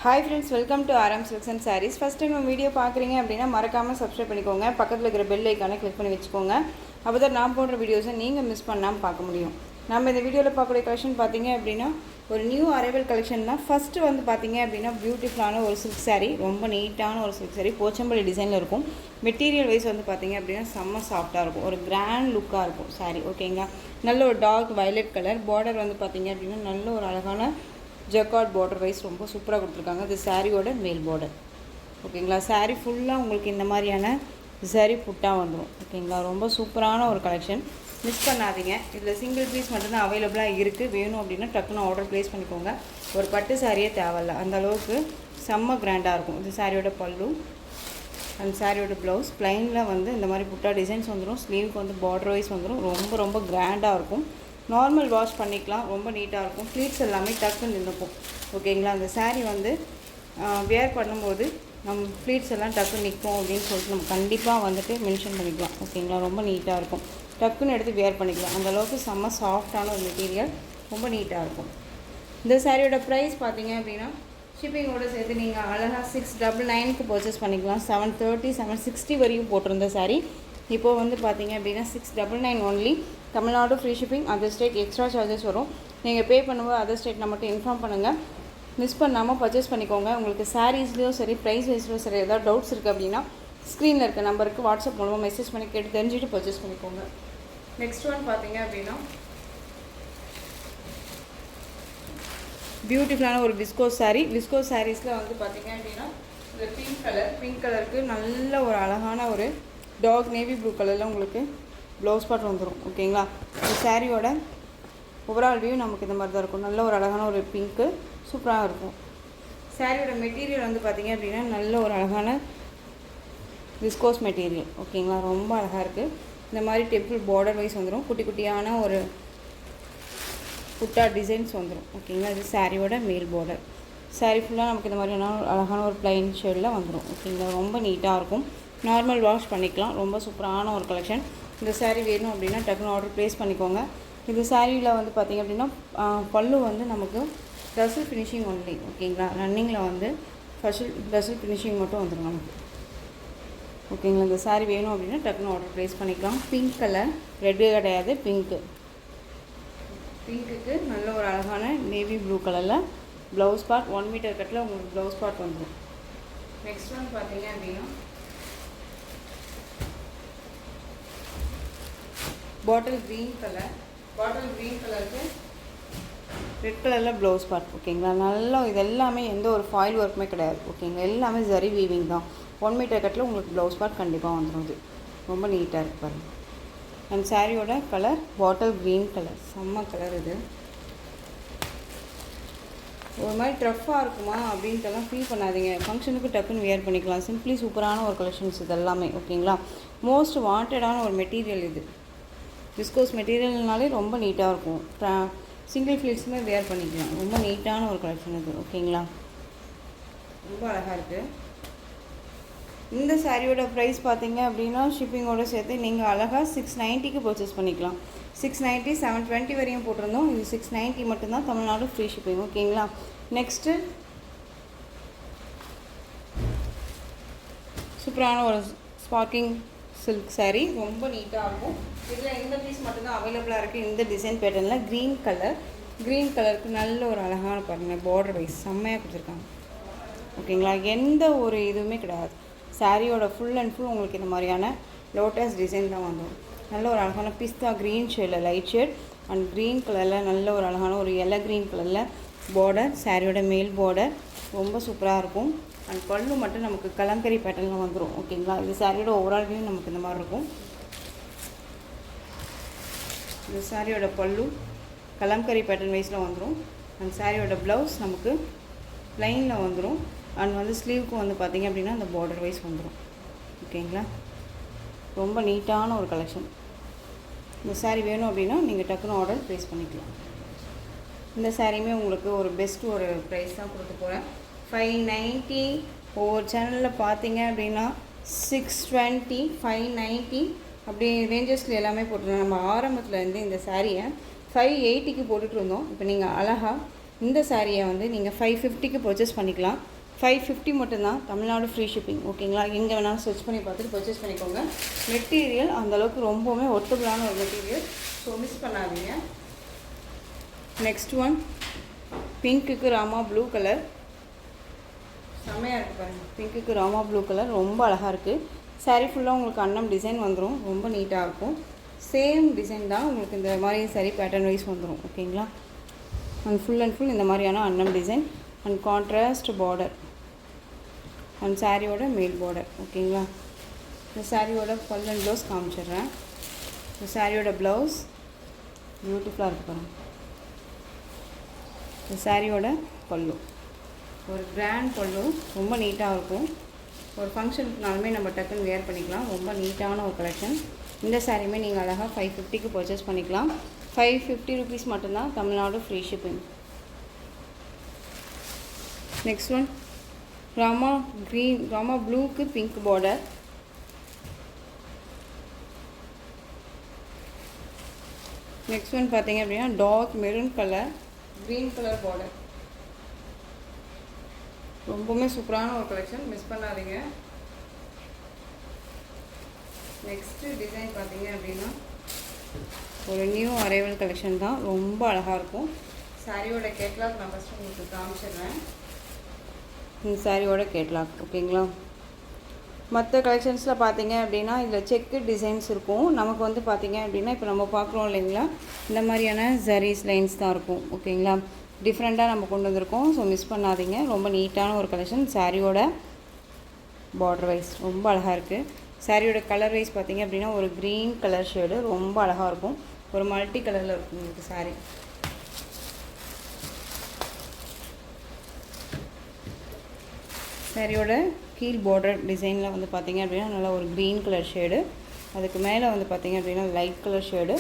Hi friends, welcome to RM silks and sarees. First time நம்ம வீடியோ பார்க்குறீங்க அப்படின்னா மறக்காமல் சப்ஸ்கிரைப் பண்ணிக்கோங்க. பக்கத்தில் இருக்கிற பெல் ஐக்கானை கிளிக் பண்ணி வச்சுக்கோங்க. அப்போ தான் நான் போடுற வீடியோஸை நீங்கள் மிஸ் பண்ணாமல் பார்க்க முடியும். நம்ம இந்த வீடியோவில் பார்க்கக்கூடிய கலெக்ஷன் பார்த்தீங்க அப்படின்னா ஒரு நியூ அரைவல் கலெக்ஷன் தான். ஃபஸ்ட்டு வந்து பார்த்தீங்க அப்படின்னா பியூட்டிஃபுல்லான ஒரு சில்க் சாரீ, ரொம்ப நீட்டான ஒரு சில்க் சாரீ, போச்சம்பள்ளி டிசைனில் இருக்கும். மெட்டீரியல் வைஸ் வந்து பார்த்தீங்க அப்படின்னா செம்ம சாஃப்டாக இருக்கும், ஒரு கிராண்ட் லுக்காக இருக்கும் சாரீ. ஓகேங்களா, நல்ல ஒரு டார்க் வயலட் கலர் பார்டர் வந்து பார்த்தீங்க அப்படின்னா நல்ல ஒரு அழகான ஜக்கார்ட் பார்டர் வைஸ் ரொம்ப சூப்பராக கொடுத்துருக்காங்க. இது சாரியோட மேல் பார்டர். ஓகேங்களா, சாரீ ஃபுல்லாக உங்களுக்கு இந்த மாதிரியான சரி புட்டாக வந்துடும். ஓகேங்களா, ரொம்ப சூப்பரான ஒரு கலெக்ஷன், மிஸ் பண்ணாதீங்க. இதில் சிங்கிள் பீஸ் மட்டும்தான் அவைலபிளாக இருக்குது. வேணும் அப்படின்னா டக்குன்னு ஆர்டர் ப்ளேஸ் பண்ணிக்கோங்க. ஒரு பட்டு சாரியே தேவையில்ல, அந்த அளவுக்கு செம்ம கிராண்டாக இருக்கும். இது சாரியோட பல்லு அண்ட் சாரியோட ப்ளவுஸ். ப்ளைனில் வந்து இந்த மாதிரி புட்டா டிசைன்ஸ் வந்துடும். ஸ்லீவுக்கு வந்து பார்டர் வைஸ் வந்துடும். ரொம்ப ரொம்ப கிராண்டாக இருக்கும். நார்மல் வாஷ் பண்ணிக்கலாம், ரொம்ப நீட்டாக இருக்கும். ஃப்ளீட்ஸ் எல்லாமே டக்குன்னு நின்றுக்கும். ஓகேங்களா, அந்த சாரீ வந்து வேர் பண்ணும்போது நம்ம ஃப்ளீட்ஸ் எல்லாம் டக்குன்னு நிற்கும் அப்படின்னு சொல்லிட்டு நம்ம கண்டிப்பாக வந்துட்டு மென்ஷன் பண்ணிக்கலாம். ஓகேங்களா, ரொம்ப நீட்டாக இருக்கும். டக்குன்னு எடுத்து வேர் பண்ணிக்கலாம். அந்தளவுக்கு செம்ம சாஃப்டான ஒரு மெட்டீரியல், ரொம்ப நீட்டாக இருக்கும். இந்த சாரியோட ப்ரைஸ் பார்த்தீங்க அப்படின்னா ஷிப்பிங்கோடு சேர்த்து நீங்கள் அழகாக 699க்கு பர்ச்சேஸ் பண்ணிக்கலாம். 730 760 வரையும் போட்டிருந்த சாரீ இப்போது வந்து பார்த்தீங்க அப்படின்னா 699 only. Tamil Nadu free shipping, other state extra charges வரும். நீங்கள் பே பண்ணும்போது அதர் ஸ்டேட் மட்டும் இன்ஃபார்ம் பண்ணுங்கள். மிஸ் பண்ணாமல் பர்ச்சேஸ் பண்ணிக்கோங்க. உங்களுக்கு சாரீஸ்லேயும் சரி, ப்ரைஸ் வைஸ்லையும் சரி, ஏதாவது டவுட்ஸ் இருக்குது அப்படின்னா ஸ்க்ரீனில் இருக்க நம்பருக்கு வாட்ஸ்அப் மூலமாக மெசேஜ் பண்ணி கேட்டு தெரிஞ்சுட்டு பர்ச்சேஸ் பண்ணிக்கோங்க. நெக்ஸ்ட் ஒன் பார்த்தீங்க அப்படின்னா பியூட்டிஃபுல்லான ஒரு விஸ்கோஸ் சாரீ. விஸ்கோஸ் சாரீஸில் வந்து பார்த்தீங்க அப்படின்னா இந்த பிங்க் கலருக்கு நல்ல ஒரு அழகான ஒரு டார்க் நேவி ப்ளூ கலரில் உங்களுக்கு ப்ளவுஸ் பார்ட் வந்துடும். ஓகேங்களா, இந்த சாரியோட ஓவரால் வியூ நமக்கு இந்த மாதிரி தான் இருக்கும். நல்ல ஒரு அழகான ஒரு பிங்க்கு சூப்பராக இருக்கும். சாரியோட மெட்டீரியல் வந்து பார்த்திங்க அப்படின்னா நல்ல ஒரு அழகான விஸ்கோஸ் மெட்டீரியல். ஓகேங்களா, ரொம்ப அழகாக இருக்குது. இந்த மாதிரி டெம்பிள் பார்டர் வைஸ் வந்துடும். குட்டி குட்டியான ஒரு புட்டா டிசைன்ஸ் வந்துடும். ஓகேங்களா, இது சாரியோட மேல் பார்டர். சாரீ ஃபுல்லாக நமக்கு இந்த மாதிரியான அழகான ஒரு ப்ளைன் ஷேடில் வந்துடும். ஓகேங்களா, ரொம்ப நீட்டாக இருக்கும். நார்மல் வாஷ் பண்ணிக்கலாம். ரொம்ப சூப்பரான ஒரு கலெக்ஷன். இந்த சாரீ வேணும் அப்படின்னா டக்குன்னு ஆர்டர் ப்ளேஸ் பண்ணிக்கோங்க. இந்த சாரியில் வந்து பார்த்திங்க அப்படின்னா பல்லு வந்து நமக்கு டசல் ஃபினிஷிங் ஒன்லி. ஓகேங்களா, ரன்னிங்கில் வந்து டசல் ஃபினிஷிங் மட்டும் வந்துடும் நமக்கு. ஓகேங்களா, இந்த சாரீ வேணும் அப்படின்னா டக்குன்னு ஆர்டர் ப்ளேஸ் பண்ணிக்கலாம். பிங்க் கலர், ரெட்டு கிடையாது, பிங்க்குக்கு நல்ல ஒரு அழகான நேவி ப்ளூ கலரில் ப்ளவுஸ் பார்ட் 1 மீட்டர் கட்டில் உங்களுக்கு ப்ளவுஸ் பார்ட் வந்துடும். நெக்ஸ்ட் ஒன் பார்த்தீங்க அப்படின்னா பாட்டில் க்ரீன் கலருக்கு ரெட் கலரில் ப்ளவுஸ் பார்ட். ஓகேங்களா, நல்லா இது எல்லாமே எந்த ஒரு ஃபாயில் ஒர்க்குமே கிடையாது. ஓகேங்களா, எல்லாமே ஜரி வீவிங் தான். 1 மீட்டர் கட்டில் உங்களுக்கு ப்ளவுஸ் பார்ட் கண்டிப்பாக வந்துடும். இது ரொம்ப நீட்டாக இருக்குது பாருங்கள். அண்ட் சாரியோட கலர் பாட்டில் க்ரீன் கலர், செம்ம கலர். இது ஒரு மாதிரி ட்ரஃப்பாக இருக்குமா அப்படின்ட்டுலாம் ஃபீல் பண்ணாதீங்க. ஃபங்க்ஷனுக்கு டக்குன்னு வியர் பண்ணிக்கலாம். சிம்பிளி சூப்பரான ஒரு கலெக்ஷன்ஸ் இது எல்லாமே. ஓகேங்களா, மோஸ்ட் வாண்டடான ஒரு மெட்டீரியல் இது. விஸ்கோஸ் மெட்டீரியல்னாலே ரொம்ப நீட்டாக இருக்கும். சிங்கிள் ஃப்ளீட்ஸுமே வேர் பண்ணிக்கலாம். ரொம்ப நீட்டான ஒரு கலெக்ஷன் இது. ஓகேங்களா, ரொம்ப அழகாக இருக்குது. இந்த சாரியோட ப்ரைஸ் பார்த்தீங்க அப்படின்னா ஷிப்பிங்கோடு சேர்த்து நீங்கள் அழகாக 690க்கு பர்ச்சேஸ் பண்ணிக்கலாம். 690 720 வரையும் போட்டிருந்தோம். இது 690 மட்டும்தான், தமிழ்நாடு ஃப்ரீ ஷிப்பிங். ஓகேங்களா, நெக்ஸ்ட்டு சூப்பரான ஒரு ஸ்பார்க்கிங் சில்க் சாரீ, ரொம்ப நீட்டாக இருக்கும். இதில் இந்த பீஸ் மட்டும்தான் அவைலபிளாக இருக்குது. இந்த டிசைன் பேட்டர்னில் க்ரீன் கலருக்கு நல்ல ஒரு அழகான பாருங்கள் பார்டர் வைஸ் செம்மையாக கொடுத்துருக்காங்க. ஓகேங்களா, எந்த ஒரு இதுவுமே கிடையாது. சாரியோட ஃபுல் அண்ட் ஃபுல் உங்களுக்கு இந்த மாதிரியான லோட்டஸ் டிசைன் தான் வந்துடும். நல்ல ஒரு அழகான பிஸ்தா க்ரீன் ஷேடில் லைட் ஷேட் அண்ட் க்ரீன் கலரில் நல்ல ஒரு அழகான ஒரு எல்லோ க்ரீன் கலரில் பார்டர். சாரியோட மேல் பார்டர் ரொம்ப சூப்பராக இருக்கும். அண்ட் பல்லு மட்டும் நமக்கு கலங்கரி பேட்டர்னில் வந்துடும். ஓகேங்களா, இது சாரியோட ஓவரால் வியூ நமக்கு இந்த மாதிரி இருக்கும். இந்த சாரியோட பல்லு கலங்கரி பேட்டர்ன் வைஸில் வந்துடும். அண்ட் சாரியோட ப்ளவுஸ் நமக்கு ப்ளைனில் வந்துடும். அண்ட் வந்து ஸ்லீவுக்கும் வந்து பார்த்திங்க அப்படின்னா அந்த பார்டர் வைஸ் வந்துடும். ஓகேங்களா, ரொம்ப நீட்டான ஒரு கலெக்ஷன். இந்த சாரீ வேணும் அப்படின்னா நீங்கள் டக்குன்னு ஆர்டர் ப்ளேஸ் பண்ணிக்கலாம். இந்த சாரியுமே உங்களுக்கு ஒரு பெஸ்ட் ஒரு ப்ரைஸ் தான் கொடுக்க போகிறேன். 590. ஒவ்வொரு சேனலில் பார்த்தீங்க அப்படின்னா 620 590 அப்படி ரேஞ்சஸில் எல்லாமே போட்டுருந்தோம். நம்ம ஆரம்பத்தில் இருந்து இந்த சாரியை 580க்கு போட்டுட்டு இருந்தோம். இப்போ நீங்கள் அழகாக இந்த சாரியை வந்து நீங்கள் 550க்கு பர்ச்சேஸ் பண்ணிக்கலாம். 550 மட்டும்தான், தமிழ்நாடு ஃப்ரீ ஷிப்பிங். ஓகேங்களா? எங்கே வேணாலும் சர்ச் பண்ணி பார்த்துட்டு பர்ச்சேஸ் பண்ணிக்கோங்க. மெட்டீரியல் அந்தளவுக்கு ரொம்பவுமே ஒர்த்தபுளான ஒரு மெட்டீரியல், ஸோ மிஸ் பண்ணாதீங்க. நெக்ஸ்ட் ஒன் பிங்க்குக்கு ராமா ப்ளூ கலர், செம்மையாக இருக்குது பாருங்கள். பிங்க்குக்கு ராமா ப்ளூ கலர் ரொம்ப அழகாக இருக்குது. சாரீ ஃபுல்லாக உங்களுக்கு அன்னம் டிசைன் வந்துடும், ரொம்ப நீட்டாக இருக்கும். சேம் டிசைன் தான் உங்களுக்கு இந்த மாதிரி சாரீ பேட்டர்ன் வைஸ் வந்துடும். ஓகேங்களா? அண்ட் ஃபுல் அண்ட் ஃபுல் இந்த மாதிரியான அன்னம் design and contrast border and சாரியோட மேல் பார்டர். ஓகேங்களா? இந்த சாரியோட பல்லு அண்ட் ப்ளவுஸ் காமிச்சிடுறேன். இந்த சாரியோட ப்ளவுஸ் பியூட்டிஃபுல்லாக இருக்குது பாருங்கள். இந்த சாரியோட பல்லு ஒரு கிராண்ட் பல்லு, ரொம்ப நீட்டாக இருக்கும். ஒரு ஃபங்க்ஷனுக்குனாலுமே நம்ம டக்குன்னு வேர் பண்ணிக்கலாம். ரொம்ப நீட்டான ஒரு கலெக்ஷன். இந்த சாரியுமே நீங்கள் அழகாக 550க்கு பர்ச்சேஸ் பண்ணிக்கலாம். 550 ருபீஸ் மட்டும்தான், Tamil Nadu free shipping. Next one Rama green, Rama ப்ளூக்கு pink border. Next one பார்த்தீங்க அப்படின்னா dark maroon colour, green colour border. ரொம்பவுமே சூப்பரான ஒரு கலெக்ஷன், மிஸ் பண்ணாதீங்க. நெக்ஸ்ட்டு டிசைன் பார்த்தீங்க அப்படின்னா ஒரு நியூ அரைவல் கலெக்ஷன் தான், ரொம்ப அழகாக இருக்கும். சாரியோட கேட்லாக் நான் ஃபஸ்ட்டு உங்களுக்கு காமிச்சிடுறேன். இந்த சாரியோட கேட்லாக். ஓகேங்களா? மற்ற கலெக்ஷன்ஸில் பார்த்தீங்க அப்படின்னா இதில் செக்கு டிசைன்ஸ் இருக்கும். நமக்கு வந்து பார்த்தீங்க அப்படின்னா இப்போ நம்ம பார்க்குறோம் இல்லைங்களா, இந்த மாதிரியான ஜரீஸ் லைன்ஸ் தான் இருக்கும். ஓகேங்களா? டிஃப்ரெண்ட்டாக நம்ம கொண்டு வந்திருக்கோம், ஸோ மிஸ் பண்ணாதீங்க. ரொம்ப நீட்டான ஒரு கலெக்ஷன். சாரியோட பார்டர் வைஸ் ரொம்ப அழகாக இருக்குது. சாரியோட கலர் வைஸ் பார்த்தீங்க அப்படின்னா ஒரு க்ரீன் கலர் ஷேடு, ரொம்ப அழகாக இருக்கும். ஒரு மல்டி கலரில் இருக்கும் உங்களுக்கு சாரி. சாரியோட கீழ் பார்டர் டிசைனில் வந்து பார்த்தீங்க அப்படின்னா நல்லா ஒரு க்ரீன் கலர் ஷேடு, அதுக்கு மேலே வந்து பார்த்தீங்க அப்படின்னா லைட் கலர் ஷேடு,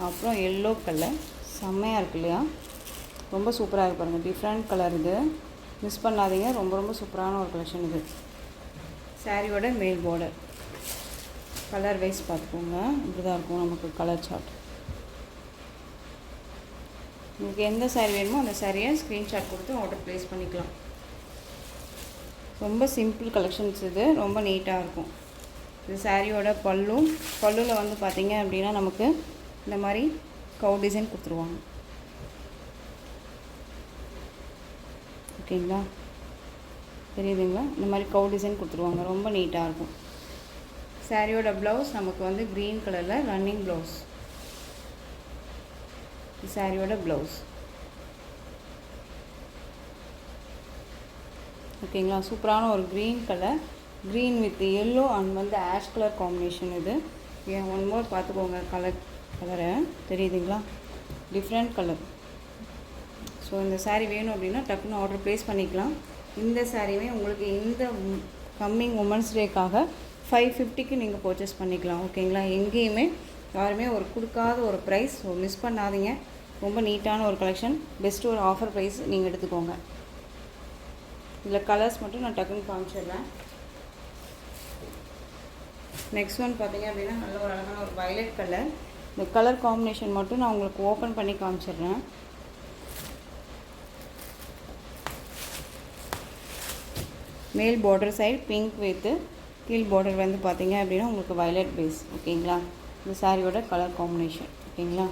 அப்புறம் எல்லோ கலர். செம்மையாக இருக்கு இல்லையா? ரொம்ப சூப்பராக இருக்கு பாருங்கள். டிஃப்ரெண்ட் கலர் இது, மிஸ் பண்ணாதீங்க. ரொம்ப ரொம்ப சூப்பரான ஒரு கலெக்ஷன் இது. சாரியோட மேல் பார்டர் கலர் வைஸ் பார்த்துக்கோங்க, இப்படி தான் இருக்கும் நமக்கு கலர் சார்ட். உங்களுக்கு எந்த சாரீ வேணுமோ அந்த சாரியை ஸ்க்ரீன்ஷாட் கொடுத்து ஆர்டர் ப்ளேஸ் பண்ணிக்கலாம். ரொம்ப சிம்பிள் கலெக்ஷன்ஸ் இது, ரொம்ப நீட்டாக இருக்கும். இது சாரியோட பல்லுவில் வந்து பார்த்திங்க அப்படின்னா நமக்கு இந்த மாதிரி கவு டிசைன் கொடுத்துருவாங்க. ஓகேங்களா? தெரியுதுங்களா? இந்த மாதிரி கவு டிசைன் கொடுத்துருவாங்க, ரொம்ப நீட்டாக இருக்கும். சாரியோட ப்ளவுஸ் நமக்கு வந்து க்ரீன் கலரில் ரன்னிங் ப்ளவுஸ். சாரியோட ப்ளவுஸ். ஓகேங்களா? சூப்பரான ஒரு green colour, green with yellow and வந்து ஆஷ் கலர் காம்பினேஷன் இது. ஏன் ஒன் மோர் பார்த்துக்கோங்க கலரை, தெரியுதுங்களா? Different colour. ஸோ இந்த சாரீ வேணும் அப்படின்னா டக்குன்னு ஆர்டர் ப்ளேஸ் பண்ணிக்கலாம். இந்த சாரியுமே உங்களுக்கு இந்த கம்மிங் உமன்ஸ் டேக்காக 550க்கு நீங்கள் பர்ச்சேஸ் பண்ணிக்கலாம். ஓகேங்களா? எங்கேயுமே யாருமே ஒரு கொடுக்காத ஒரு ப்ரைஸ், ஸோ மிஸ் பண்ணாதீங்க. ரொம்ப நீட்டான ஒரு கலெக்ஷன், பெஸ்ட்டு ஒரு ஆஃபர் ப்ரைஸ் நீங்கள் எடுத்துக்கோங்க. இதில் கலர்ஸ் மட்டும் நான் டக்குன்னு காமிச்சிடுறேன். நெக்ஸ்ட் ஒன் பார்த்தீங்க அப்படின்னா நல்ல ஒரு அழகான ஒரு வயலட் கலர். இந்த கலர் காம்பினேஷன் மட்டும் நான் உங்களுக்கு ஓப்பன் பண்ணி காமிச்சிடுறேன். மேல் பார்டர் சைடு பிங்க் வித்து கீழ் பார்டர் வந்து பார்த்தீங்க அப்படின்னா உங்களுக்கு வயலட் பேஸ். ஓகேங்களா? இந்த சாரியோட கலர் காம்பினேஷன். ஓகேங்களா?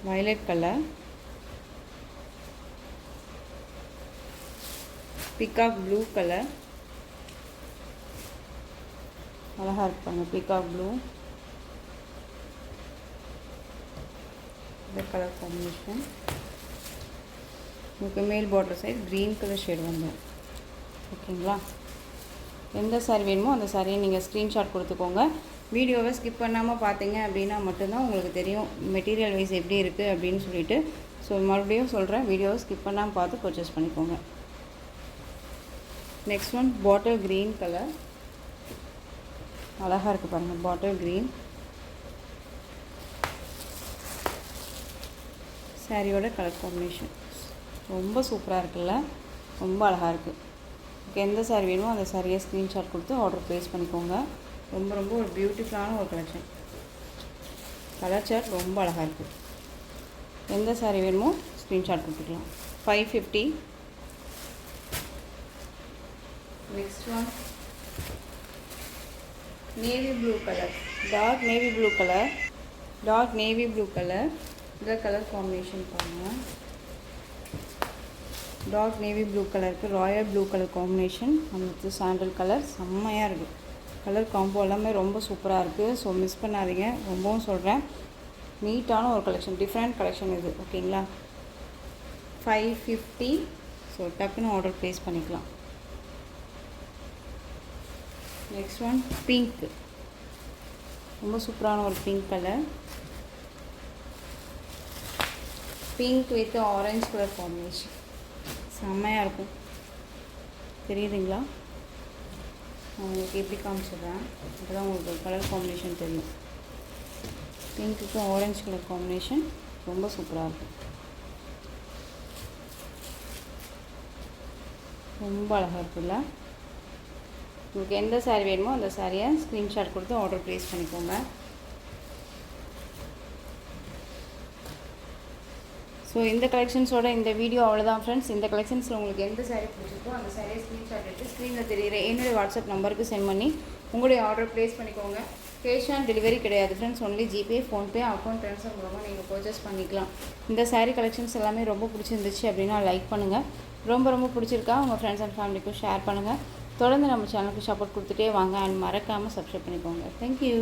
Violet colour, peacock blue colour, அழகாக இருப்பாங்க. பீகாக் ப்ளூ இந்த கலர் காம்பினேஷன். உங்களுக்கு மேல் border side green colour shade வந்துடும். ஓகேங்களா? எந்த சாரி வேணுமோ அந்த சாரியை நீங்கள் ஸ்க்ரீன்ஷாட் கொடுத்துக்கோங்க. வீடியோவை ஸ்கிப் பண்ணாமல் பார்த்தீங்க அப்படின்னா மட்டும்தான் உங்களுக்கு தெரியும் மெட்டீரியல் வைஸ் எப்படி இருக்குது அப்படின்னு சொல்லிட்டு. ஸோ மறுபடியும் சொல்கிறேன், வீடியோவை ஸ்கிப் பண்ணாமல் பார்த்து பர்ச்சேஸ் பண்ணிக்கோங்க. Next one bottle green colour, அழகாக இருக்குது பாருங்கள். பாட்டில் க்ரீன் சாரியோட கலர் காம்பினேஷன் ரொம்ப சூப்பராக இருக்குல்ல, ரொம்ப அழகாக இருக்குது. ஓகே, எந்த சாரி வேணுமோ அந்த சாரியை ஸ்க்ரீன்ஷாட் கொடுத்து ஆர்டர் ப்ளேஸ் பண்ணிக்கோங்க. ரொம்ப ரொம்ப ஒரு பியூட்டிஃபுல்லான ஒரு கலெக்ஷன். கலர் சார்ட் ரொம்ப அழகாக இருக்குது. எந்த சாரீ வேணுமோ ஸ்க்ரீன்ஷாட் கொடுத்துக்கலாம். 550. Next one navy blue colour, dark navy blue colour, dark navy blue colour. இதில் கலர் காம்பினேஷன் பாருங்கள். டார்க் நேவி ப்ளூ கலருக்கு ராயல் ப்ளூ கலர் காம்பினேஷன், நமக்கு சாண்டல் கலர் செம்மையாக இருக்குது. கலர் காம்போ எல்லாமே ரொம்ப சூப்பராக இருக்குது. ஸோ மிஸ் பண்ணாதீங்க. ரொம்பவும் சொல்கிறேன், நீட்டான ஒரு கலெக்ஷன், டிஃப்ரெண்ட் கலெக்ஷன் இது. ஓகேங்களா? 550. ஸோ டக்குன்னு ஆர்டர் ப்ளேஸ் பண்ணிக்கலாம். நெக்ஸ்ட் ஒன் பிங்க், ரொம்ப சூப்பரான ஒரு pink colour. Pink with orange colour combination செம்மையாக இருக்கும். தெரியுதுங்களா? நான் உங்களுக்கு எப்படி காமிச்சிடுறேன், அப்போ தான் உங்களுக்கு கலர் காம்பினேஷன் தெரியும். பிங்க்குக்கு ஆரஞ்சு கலர் காம்பினேஷன் ரொம்ப சூப்பராக இருக்கும். ரொம்ப அழகாக இருக்குல்ல? உங்களுக்கு எந்த சாரீ வேணுமோ அந்த சாரியை ஸ்க்ரீன்ஷாட் கொடுத்து ஆர்டர் ப்ளேஸ் பண்ணிக்கோங்க. ஸோ இந்த கலெக்ஷன்ஸோட இந்த வீடியோ அவ்வளோதான் ஃப்ரெண்ட்ஸ். இந்த கலெக்ஷன்ஸில் உங்களுக்கு எந்த சாரீ பிடிச்சிருக்கோ அந்த சாரியை ஸ்க்ரீன்ஷாட் எடுத்து ஸ்க்ரீனில் தெரியுற என்னுடைய வாட்ஸ்அப் நம்பருக்கு சென்ட் பண்ணி உங்களுடைய ஆர்டர் ப்ளேஸ் பண்ணிக்கோங்க. கேஷ் ஆன் டெலிவரி கிடையாது friends, only GPay, PhonePe, account transfer மூலமாக நீங்கள் பர்ச்சேஸ் பண்ணிக்கலாம். இந்த சாரீ கலெக்ஷன்ஸ் எல்லாமே ரொம்ப பிடிச்சிருந்துச்சு அப்படின்னா லைக் பண்ணுங்கள். ரொம்ப ரொம்ப பிடிச்சிருக்கா உங்கள் ஃப்ரெண்ட்ஸ் அண்ட் ஃபேமிலிக்கும் ஷேர் பண்ணுங்கள். தொடர்ந்து நம்ம சேனலுக்கு சப்போர்ட் கொடுத்துட்டே வாங்க. அண்ட் மறக்காமல் சப்ஸ்கிரைப் பண்ணிக்கோங்க. தேங்க்யூ.